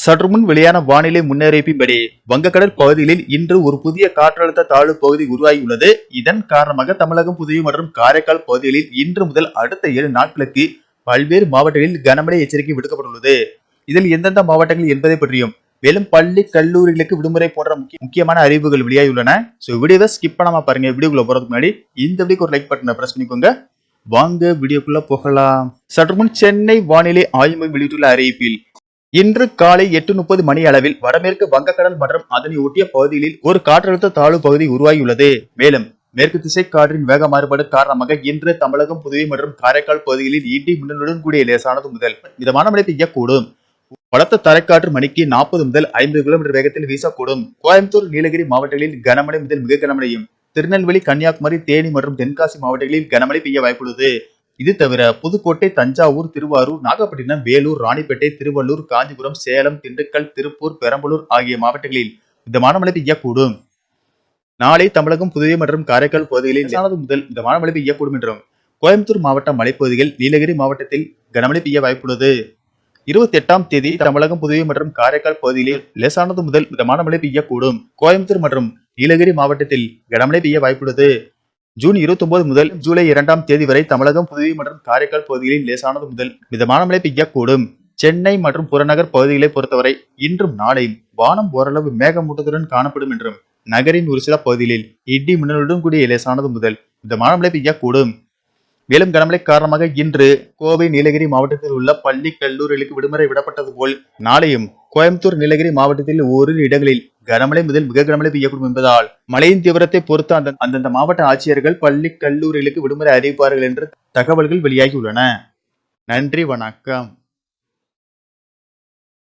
சற்று முன் வெளியான வானிலை முன்னறிவிப்பின்படி வங்கக்கடல் பகுதிகளில் இன்று ஒரு புதிய காற்றழுத்த தாழ்வு பகுதி உருவாகியுள்ளது. இதன் காரணமாக தமிழகம், புதுவை மற்றும் காரைக்கால் பகுதிகளில் இன்று முதல் அடுத்த 7 நாட்களுக்கு பல்வேறு மாவட்டங்களில் கனமழை எச்சரிக்கை விடுக்கப்பட்டுள்ளது. இதில் எந்தெந்த மாவட்டங்கள் என்பதை பற்றியும், மேலும் பள்ளி கல்லூரிகளுக்கு விடுமுறை போன்ற முக்கியமான அறிவிப்புகள் வெளியாகியுள்ளன. வீடியோவை ஸ்கிப் பண்ணாம பாருங்க. வீடியோக்குள்ள போறதுக்கு முன்னாடி இந்த வீடியோக்கு ஒரு லைக் பட்டனை பிரஸ் பண்ணிக்கோங்க. வாங்க வீடியோக்குள்ள போகலாம். சற்று முன் சென்னை வானிலை ஆய்வு மையம் வெளியிட்டுள்ள அறிவிப்பில், இன்று காலை 8:30 மணி அளவில் வடமேற்கு வங்கக்கடல் மற்றும் அதனை ஒட்டிய பகுதிகளில் ஒரு காற்றழுத்த தாழ்வு பகுதி உருவாகியுள்ளது. மேலும் மேற்கு திசை காற்றின் வேக மாறுபாடு காரணமாக இன்று தமிழகம், புதுவை மற்றும் காரைக்கால் பகுதிகளில் இடி மின்னலுடன் கூடிய லேசானது முதல் மிதமான மழை பெய்யக்கூடும். பலத்த தரைக்காற்று மணிக்கு 40 முதல் 50 கிலோமீட்டர் வேகத்தில் வீசக்கூடும். கோயம்புத்தூர், நீலகிரி மாவட்டங்களில் கனமழை முதல் மிக கனமழையும், திருநெல்வேலி, கன்னியாகுமரி, தேனி மற்றும் தென்காசி மாவட்டங்களில் கனமழை பெய்ய வாய்ப்புள்ளது. இது தவிர புதுக்கோட்டை, தஞ்சாவூர், திருவாரூர், நாகப்பட்டினம், வேலூர், ராணிப்பேட்டை, திருவள்ளூர், காஞ்சிபுரம், சேலம், திண்டுக்கல், திருப்பூர், பெரம்பலூர் ஆகிய மாவட்டங்களில் மிதமான மழை பெய்யக்கூடும். நாளை தமிழகம், புதுவை மற்றும் காரைக்கால் பகுதிகளில் லேசானது முதல் மிதமான மழை பெய்யக்கூடும் என்றும், கோயம்புத்தூர் மாவட்ட மலைப்பகுதிகள், நீலகிரி மாவட்டத்தில் கனமழை பெய்ய வாய்ப்புள்ளது. 28ஆம் தேதி தமிழகம், புதுவை மற்றும் காரைக்கால் பகுதிகளில் லேசானது முதல் மிதமான மழை பெய்யக்கூடும். கோயம்புத்தூர் மற்றும் நீலகிரி மாவட்டத்தில் கனமழை பெய்ய வாய்ப்புள்ளது. ஜூன் 29 முதல் ஜூலை 2ஆம் தேதி வரை தமிழகம், புதுவை மற்றும் காரைக்கால் பகுதிகளில் லேசானது முதல் மிதமான மழை பெய்யக்கூடும். சென்னை மற்றும் புறநகர் பகுதிகளை பொறுத்தவரை இன்றும் நாளையும் வானம் ஓரளவு மேகமூட்டத்துடன் காணப்படும் என்றும், நகரின் ஒரு சில பகுதிகளில் இடி மின்னலுடன் கூடிய லேசானது முதல் மிதமான மழை பெய்யக்கூடும். மேலும் கனமழை காரணமாக இன்று கோவை, நீலகிரி மாவட்டத்தில் உள்ள பள்ளி கல்லூரிகளுக்கு விடுமுறை விடப்பட்டது போல் நாளையும் கோயம்புத்தூர், நீலகிரி மாவட்டத்தில் ஓரிரு இடங்களில் கனமழை முதல் மிக கனமழை பெய்யக்கூடும் என்பதால் மழையின் தீவிரத்தை பொறுத்து அந்தந்த மாவட்ட ஆட்சியர்கள் பள்ளி கல்லூரிகளுக்கு விடுமுறை அறிவிப்பார்கள் என்று தகவல்கள் வெளியாகியுள்ளன. நன்றி, வணக்கம்.